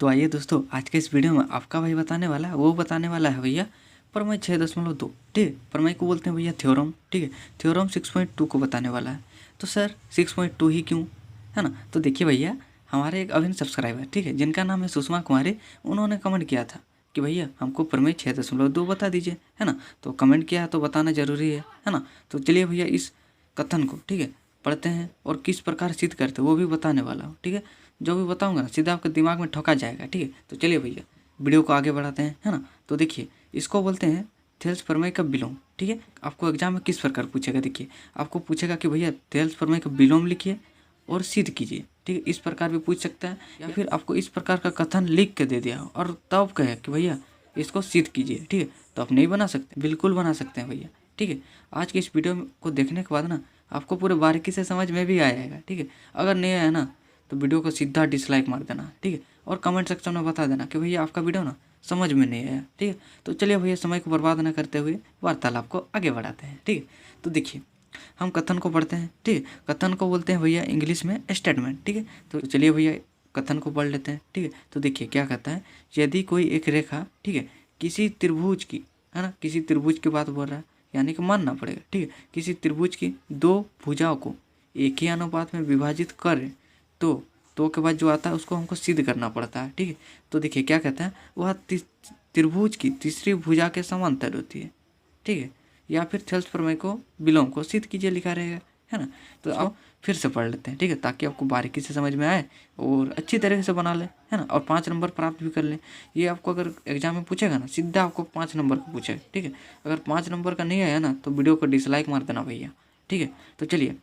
तो आइए दोस्तों, आज के इस वीडियो में आपका भाई बताने वाला है, वो बताने वाला है भैया प्रमेय 6.2। ठीक है, प्रमेय को बोलते हैं भैया थ्योरम। ठीक है, थ्योरम 6.2 को बताने वाला है। तो सर 6.2 ही क्यों, है ना। तो देखिए भैया, हमारे एक अभिन्न सब्सक्राइबर, ठीक है, जिनका नाम है सुषमा कुमारी, उन्होंने कमेंट किया था कि भैया हमको प्रमेय 6.2 बता दीजिए, है ना। तो कमेंट किया तो बताना जरूरी है ना। तो चलिए भैया इस कथन को, ठीक है, पढ़ते हैं और किस प्रकार सिद्ध करते हैं वो भी बताने वाला हूँ। ठीक है, जो भी बताऊंगा ना सीधा आपके दिमाग में ठोका जाएगा। ठीक है, तो चलिए भैया वीडियो को आगे बढ़ाते हैं, है ना। तो देखिए, इसको बोलते हैं थेल्स प्रमेय का विलोम। ठीक है, आपको एग्जाम में किस प्रकार पूछेगा, देखिए आपको पूछेगा कि भैया थेल्स प्रमेय का विलोम लिखिए और सिद्ध कीजिए। ठीक है, इस प्रकार भी पूछ सकता है, या फिर आपको इस प्रकार का कथन लिख के दे दिया हो और तब कहे कि भैया इसको सिद्ध कीजिए। ठीक है, तो आप नहीं बना सकते, बिल्कुल बना सकते हैं भैया। ठीक है, आज के इस वीडियो को देखने के बाद ना आपको पूरे बारीकी से समझ में भी आ जाएगा। ठीक है, अगर नहीं आया ना तो वीडियो को सीधा डिसलाइक मार देना। ठीक है, और कमेंट सेक्शन में बता देना कि भैया आपका वीडियो ना समझ में नहीं आया। ठीक है, तो चलिए भैया समय को बर्बाद न करते हुए वार्तालाप को आगे बढ़ाते हैं। ठीक है, तो देखिए हम कथन को पढ़ते हैं। ठीक है, कथन को बोलते हैं भैया इंग्लिश में स्टेटमेंट। ठीक है, तो चलिए भैया कथन को पढ़ लेते हैं। ठीक है, तो देखिए क्या कहता है, यदि कोई एक रेखा, ठीक है, किसी त्रिभुज की, है ना, किसी त्रिभुज की बात बोल रहा है, यानी कि मानना पड़ेगा। ठीक है, किसी त्रिभुज की दो भुजाओं को एक ही अनुपात में विभाजित करे तो के बाद जो आता है उसको हमको सिद्ध करना पड़ता है। ठीक है, तो देखिए क्या कहता है, वह त्रिभुज की तीसरी भुजा के समांतर होती है। ठीक है, या फिर थेल्स प्रमेय को विलोम को सिद्ध कीजिए लिखा रहेगा, है ना। तो आप फिर से पढ़ लेते हैं। ठीक है, ताकि आपको बारीकी से समझ में आए और अच्छी तरीके से बना लें, है ना, और 5 नंबर प्राप्त भी कर लें। ये आपको अगर एग्जाम में पूछेगा ना, सीधा आपको 5 नंबर का पूछेगा। ठीक है, अगर 5 नंबर का नहीं आया ना तो वीडियो को डिसलाइक मार देना भैया। ठीक है, तो चलिए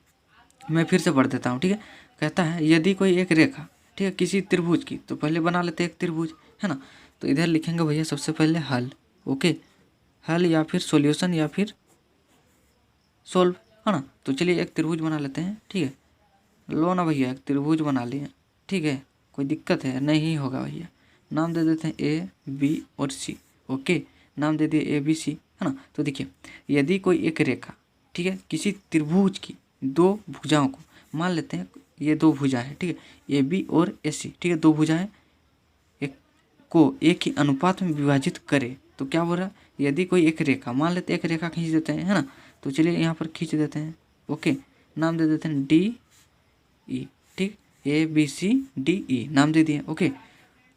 मैं फिर से पढ़ देता हूँ। ठीक है, कहता है यदि कोई एक रेखा, ठीक है, किसी त्रिभुज की, तो पहले बना लेते हैं एक त्रिभुज, है ना। तो इधर लिखेंगे भैया सबसे पहले हल। ओके, हल या फिर सॉल्यूशन या फिर सोल्व, है ना। तो चलिए एक त्रिभुज बना लेते हैं। ठीक है, लो ना भैया एक त्रिभुज बना लिए। ठीक है, कोई दिक्कत है नहीं होगा भैया। नाम दे देते हैं ए बी और सी। ओके, नाम दे दिए ए बी सी, है ना। तो देखिए यदि कोई एक रेखा, ठीक है, किसी त्रिभुज की दो भुजाओं को, मान लेते हैं ये दो भुजा है, ठीक है, ए बी और ए सी, ठीक है, दो भुजाएं एक को एक ही अनुपात में विभाजित करे, तो क्या हो रहा है, यदि कोई एक रेखा, मान लेते हैं एक रेखा खींच देते हैं, है ना। तो चलिए यहाँ पर खींच देते हैं। ओके, नाम दे देते हैं डी ई। ठीक, A B C D E नाम दे दिए। ओके,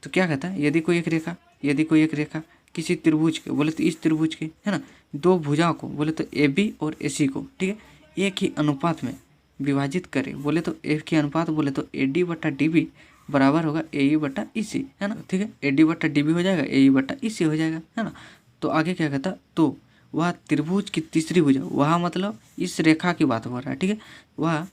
तो क्या कहता है, यदि कोई एक रेखा किसी त्रिभुज के, बोले तो इस त्रिभुज के, है ना, दो भुजाओं को, बोले तो ए बी और ए सी को, ठीक है, एक ही अनुपात में विभाजित करे, बोले तो एक ही अनुपात, बोले तो ए डी बटा डी बी बराबर होगा ए ई बटा ई सी, है ना। ठीक है, ए डी बटा डी बी हो जाएगा, ए ई बटा ई सी हो जाएगा, है ना। तो आगे क्या कहता, तो वह त्रिभुज की तीसरी भुजा, वह मतलब इस रेखा की बात हो रहा है। ठीक है, वह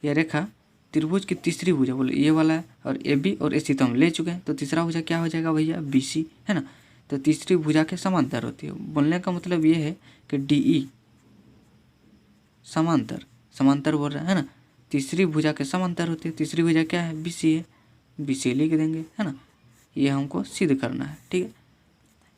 यह रेखा त्रिभुज की तीसरी भुजा, बोले ये वाला है, और ए बी और ए सी तो हम ले चुके हैं, तो तीसरा भुजा क्या हो जाएगा भैया, बी सी, है ना। तो तीसरी भुजा के समांतर होती है। बोलने का मतलब ये है कि डी ई समांतर, समांतर बोल रहा है ना, तीसरी भुजा के समांतर होती है। तीसरी भुजा क्या है, बी सी है, बी सी लिख देंगे, है ना। ये हमको सिद्ध करना है। ठीक है,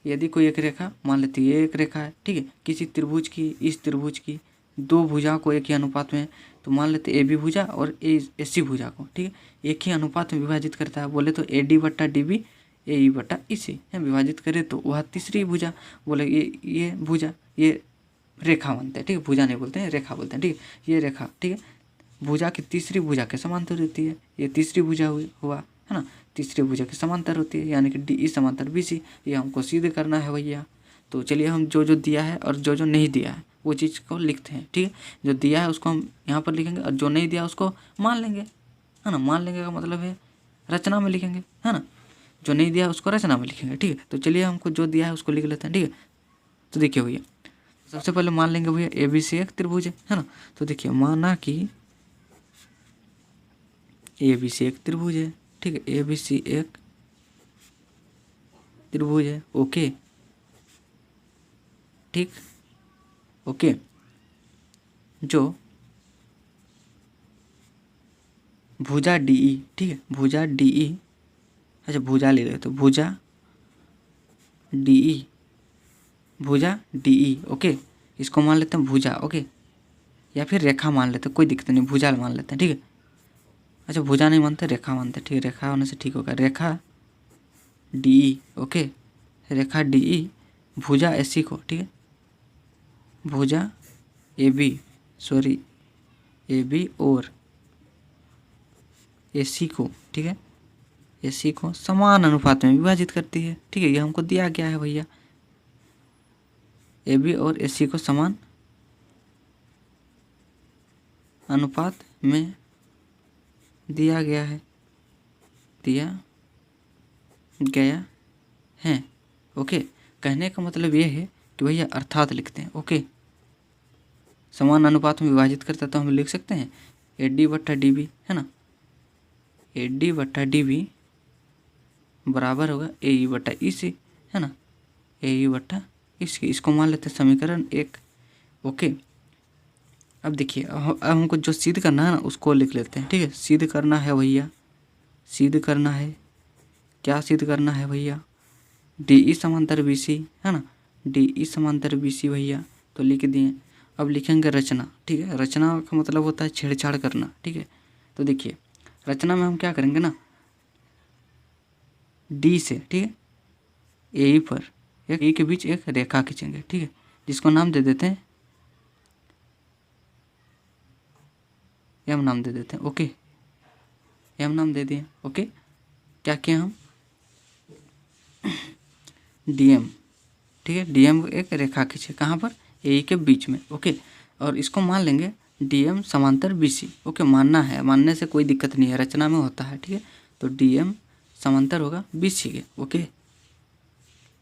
यदि कोई एक रेखा, मान लेते ये एक रेखा है, ठीक है, किसी त्रिभुज की, इस त्रिभुज की दो भुजाओं को एक ही अनुपात में, तो मान लेते ए बी भुजा और ए सी भुजा को, ठीक है, एक ही अनुपात में विभाजित करता है, बोले तो ए डी बट्टा डी बी ए ई बट्टा ई सी, विभाजित करे तो वह तीसरी भुजा, बोले ये भुजा, ये रेखा मानते हैं। ठीक है, भुजा नहीं बोलते हैं, रेखा बोलते हैं। ठीक है, ये रेखा, ठीक है, भुजा की तीसरी भुजा के समांतर होती है। ये तीसरी भुजा हुआ, है ना, तीसरी भुजा के समांतर होती है, यानी कि डी ई समांतर बी सी। ये हमको सिद्ध करना है भैया। तो चलिए हम जो जो दिया है और जो जो नहीं दिया है वो चीज़ को लिखते हैं। ठीक है, जो दिया है उसको हम यहाँ पर लिखेंगे और जो नहीं दिया उसको मान लेंगे, है ना। मान लेंगे का मतलब है रचना में लिखेंगे, है ना। जो नहीं दिया उसको रचना में लिखेंगे। ठीक है, तो चलिए हमको जो दिया है उसको लिख लेते हैं। ठीक है, तो देखिए भैया सबसे पहले मान लेंगे भैया ए बी सी एक त्रिभुज है ना। तो देखिए माना कि ए बी सी एक त्रिभुज है। ठीक है, ए बी सी एक त्रिभुज है। ओके, ठीक, ओके, जो भुजा डी ई, ठीक है, भुजा डी ई, अच्छा भुजा ले रहे तो भुजा डी ई, भुजा डी ई। ओके, इसको मान लेते हैं भुजा। ओके, या फिर रेखा मान लेते हैं, कोई दिक्कत नहीं, भुजा मान लेते हैं। ठीक है, अच्छा भुजा नहीं मानते, रेखा मानते हैं। ठीक है, रेखा होने से ठीक होगा। रेखा DE, ओके, रेखा DE भुजा AC को, ठीक है, भुजा AB और AC को, ठीक है, AC को समान अनुपात में विभाजित करती है, ठीक है। ये हमको दिया गया है भैया, AB और AC को समान अनुपात में दिया गया है, ओके। कहने का मतलब ये है कि भैया अर्थात लिखते हैं, ओके, समान अनुपात में विभाजित करता है तो हम लिख सकते हैं AD/DB, है ना, AD/DB बराबर होगा AE/EC, है ना, AE/EC। इसको मान लेते हैं समीकरण 1, ओके। अब देखिए, अब हमको जो सिद्ध करना है ना उसको लिख लेते हैं, ठीक है। सिद्ध करना है भैया, क्या सिद्ध करना है भैया, DE समांतर BC, है ना, DE समांतर BC भैया, तो लिख दिए। अब लिखेंगे रचना, ठीक है। रचना का मतलब होता है छेड़छाड़ करना, ठीक है। तो देखिए रचना में हम क्या करेंगे ना, D से, ठीक है, AE पर ए के बीच एक रेखा खींचेंगे, ठीक है, जिसको नाम दे देते हैं M नाम दे देते हैं, ओके, M नाम दे दिए, ओके। क्या किए हम, DM, ठीक है, DM एक रेखा खींचे कहाँ पर, AE के बीच में, ओके। और इसको मान लेंगे DM समांतर BC, ओके। मानना है, मानने से कोई दिक्कत नहीं है, रचना में होता है, ठीक है। तो DM समांतर होगा BC के, ओके।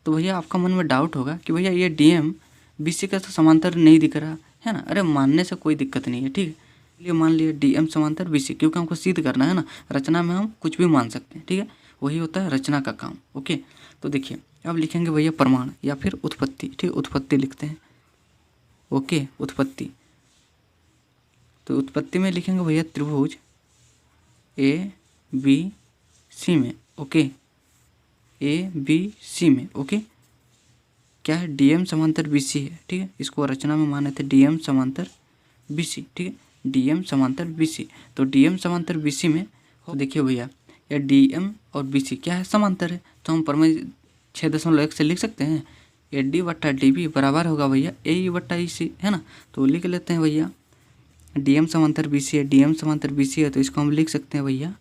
तो भैया आपका मन में डाउट होगा कि भैया ये DM BC का तो समांतर नहीं दिख रहा है ना, अरे मानने से कोई दिक्कत नहीं है, ठीक है। इसलिए मान लिया DM समांतर BC, क्योंकि हमको सिद्ध करना है ना, रचना में हम कुछ भी मान सकते हैं, ठीक है, वही होता है रचना का काम, ओके। तो देखिए अब लिखेंगे भैया प्रमाण या फिर उत्पत्ति, ठीक, उत्पत्ति लिखते हैं, ओके, उत्पत्ति। तो उत्पत्ति में लिखेंगे भैया त्रिभुज ABC में, ओके, ABC में, ओके, क्या है, DM समांतर BC है, ठीक है। इसको रचना में माने थे DM समांतर BC, ठीक है, DM समांतर BC। तो DM समांतर BC में देखिए भैया या DM और BC क्या है, समांतर है, तो हम प्रमेय 6.1 से लिख सकते हैं AD/DB बराबर होगा भैया AE/EC, है ना। तो लिख लेते हैं भैया, DM समांतर BC है, DM समांतर BC है, तो इसको हम लिख सकते हैं भैया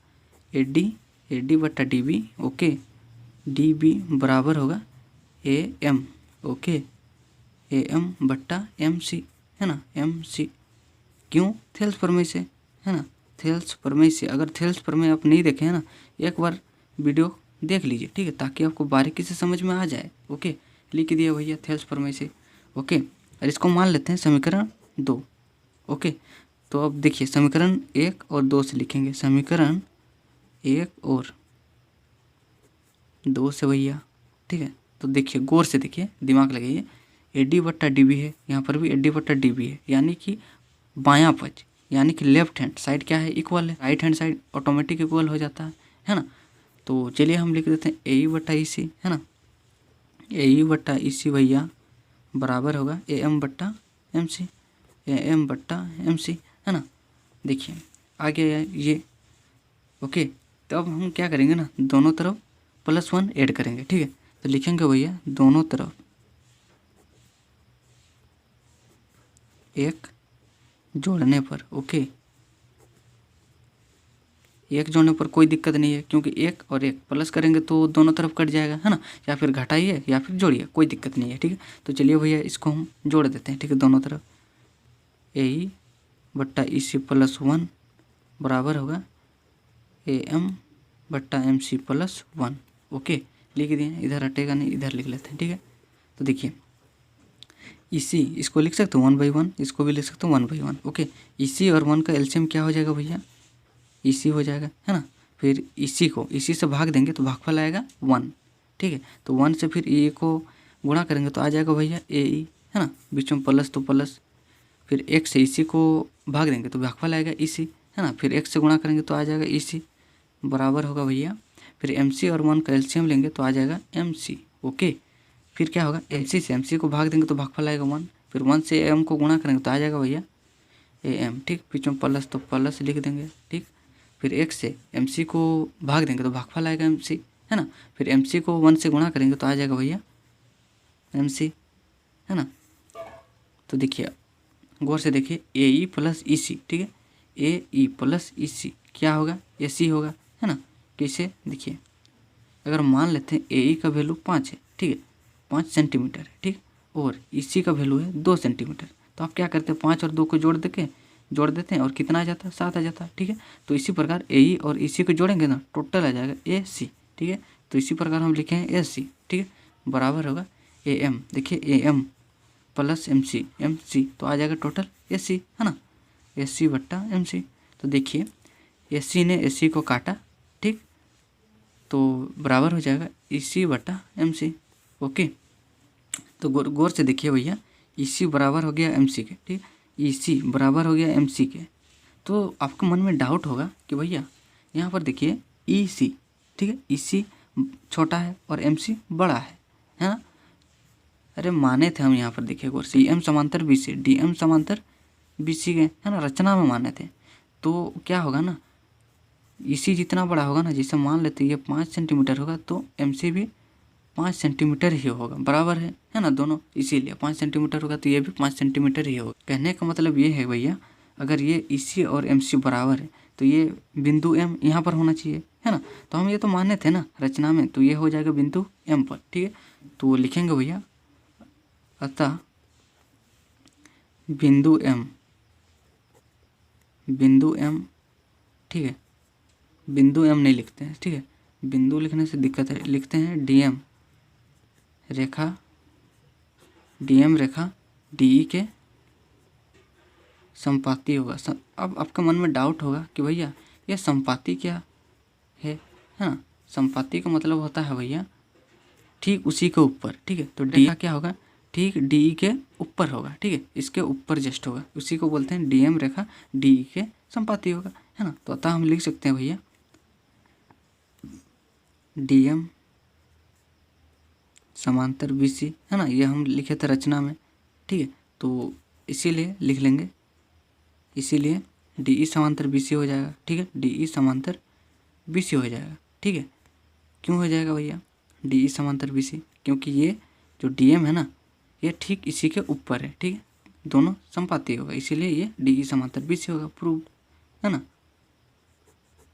AD/DB, ओके, DB बराबर होगा AM, ओके, AM/MC, है ना, MC। क्यों, थेल्स प्रमेय से, है ना, थेल्स प्रमेय से। अगर थेल्स प्रमेय आप नहीं देखे हैं ना, एक बार वीडियो देख लीजिए, ठीक है, ताकि आपको बारीकी से समझ में आ जाए, ओके। लिख दिया भैया थेल्स प्रमेय से, ओके। और इसको मान लेते हैं समीकरण 2, ओके। तो अब देखिए समीकरण 1 और 2 से लिखेंगे, समीकरण 1 और 2 से भैया, ठीक है। तो देखिए गौर से देखिए, दिमाग लगाइए, AD/DB है, यहाँ पर भी AD/DB है, यानी कि बायां पक्ष, यानी कि लेफ्ट हैंड साइड क्या है, इक्वल है, right hand side automatic equal हो जाता है ना। तो चलिए हम लिख देते हैं AE/EC, है ना, AE/EC भैया बराबर होगा AM/MC, है ना। देखिए आ गया ये, ओके। तो अब हम क्या करेंगे ना, दोनों तरफ +1 ऐड करेंगे, ठीक है। तो लिखेंगे भैया दोनों तरफ एक जोड़ने पर, ओके, एक जोड़ने पर कोई दिक्कत नहीं है, क्योंकि एक और एक प्लस करेंगे तो दोनों तरफ कट जाएगा, है ना, या फिर घटाइए या फिर जोड़िए, कोई दिक्कत नहीं है, ठीक है। तो चलिए भैया इसको हम जोड़ देते हैं, ठीक है, दोनों तरफ AE/EC +1 बराबर होगा AM/MC +1, ओके। लिख दिए, इधर हटेगा नहीं, इधर लिख लेते हैं, ठीक है। तो देखिए EC इसको लिख सकते हो 1/1, इसको भी लिख सकते हो 1/1, ओके। EC और 1 का एलसीएम क्या हो जाएगा भैया, EC हो जाएगा, है ना। फिर EC को EC से भाग देंगे तो भागफल आएगा 1, ठीक है। तो 1 से फिर EA को गुणा करेंगे तो आ जाएगा भैया AE, है ना, बीच में प्लस तो प्लस। फिर 1 से EC को भाग देंगे तो भागफल आएगा EC, है ना। फिर 1 से गुणा करेंगे तो आ जाएगा EC बराबर होगा भैया, फिर MC और 1 का एलसीएम लेंगे तो आ जाएगा MC, ओके। फिर क्या होगा, MC से MC को भाग देंगे तो भागफल आएगा 1, फिर 1 से AM को गुणा करेंगे तो आ जाएगा भैया AM, ठीक, बीच में प्लस तो प्लस लिख देंगे, ठीक। फिर 1 से MC को भाग देंगे तो भागफल आएगा MC, है ना। फिर एम सी को 1 से गुणा करेंगे तो आ जाएगा भैया एम सी, है ना। तो देखिए गौर से देखिए ए ई प्लस ई सी, ठीक है, ए ई प्लस ई सी क्या होगा, ए सी होगा, है ना। कैसे देखिए, अगर मान लेते हैं ए ई का वैल्यू 5 है, ठीक है, 5 सेंटीमीटर है, ठीक, और ई सी का वैल्यू है 2 सेंटीमीटर, तो आप क्या करते हैं 5 और 2 को जोड़ देते हैं और कितना आ जाता है 7 आ जाता है, ठीक है। तो इसी प्रकार ए ई और ई सी को जोड़ेंगे ना टोटल आ जाएगा ए सी, ठीक है। तो इसी प्रकार हम लिखे हैं ए सी, ठीक है, बराबर होगा ए एम, देखिए A M plus M C तो आ जाएगा टोटल ए सी, है ना, ए सी बट्टा एम सी। तो देखिए ए सी ने ए सी को काटा, ठीक, तो बराबर हो जाएगा ई सी बट्टा एम सी। ओके, तो गौर से देखिए भैया ई सी बराबर हो गया एम सी के, ठीक, ई सी बराबर हो गया एम सी के। तो आपके मन में डाउट होगा कि भैया यहाँ पर देखिए ई सी, ठीक है, ई सी छोटा है और एम सी बड़ा है ना। अरे माने थे हम यहाँ पर देखिए गौर से एम समांतर बी सी, डी एम समांतर बी सी के, है ना, रचना में माने थे। तो क्या होगा ना, ई सी जितना बड़ा होगा ना, जैसे मान लेते ये 5 सेंटीमीटर होगा तो एम सी भी 5 सेंटीमीटर ही होगा, बराबर है ना दोनों, इसीलिए 5 सेंटीमीटर होगा तो ये भी 5 सेंटीमीटर ही होगा। कहने का मतलब ये है भैया, अगर ये ई सी और एम सी बराबर है तो ये बिंदु एम यहाँ पर होना चाहिए, है ना। तो हम ये तो माने थे ना रचना में, तो ये हो जाएगा बिंदु एम पर, ठीक है। तो लिखेंगे भैया अतः बिंदु एम, ठीक है, बिंदु एम नहीं लिखते हैं, ठीक है, बिंदु लिखने से दिक्कत है, लिखते हैं डीएम रेखा डीई के संपाती होगा। अब आपके मन में डाउट होगा कि भैया ये संपाती क्या है ना। संपाती का मतलब होता है भैया ठीक उसी के ऊपर, ठीक है। तो डी का क्या होगा, ठीक डी के ऊपर होगा, ठीक है, इसके ऊपर जस्ट होगा, उसी को बोलते हैं डीएम रेखा डी के संपाती होगा, है ना। तो अतः हम लिख सकते हैं भैया डीएम समांतर बीसी, है ना, ये हम लिखे थे रचना में, ठीक है। तो इसीलिए लिख लेंगे, इसीलिए डीई समांतर बीसी हो जाएगा, ठीक है, डीई समांतर बीसी हो जाएगा, ठीक है। क्यों हो जाएगा भैया डीई समांतर बीसी, क्योंकि ये जो डीएम है ना ये ठीक इसी के ऊपर है, ठीक है, दोनों संपाती होगा, इसीलिए ये डीई समांतर बीसी होगा, प्रूव, है ना।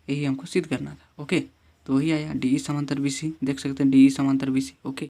यही हमको सिद्ध करना था। ओके, तो वही आया डीई समांतर बीसी, देख सकते हैं डीई समांतर बीसी। ओके।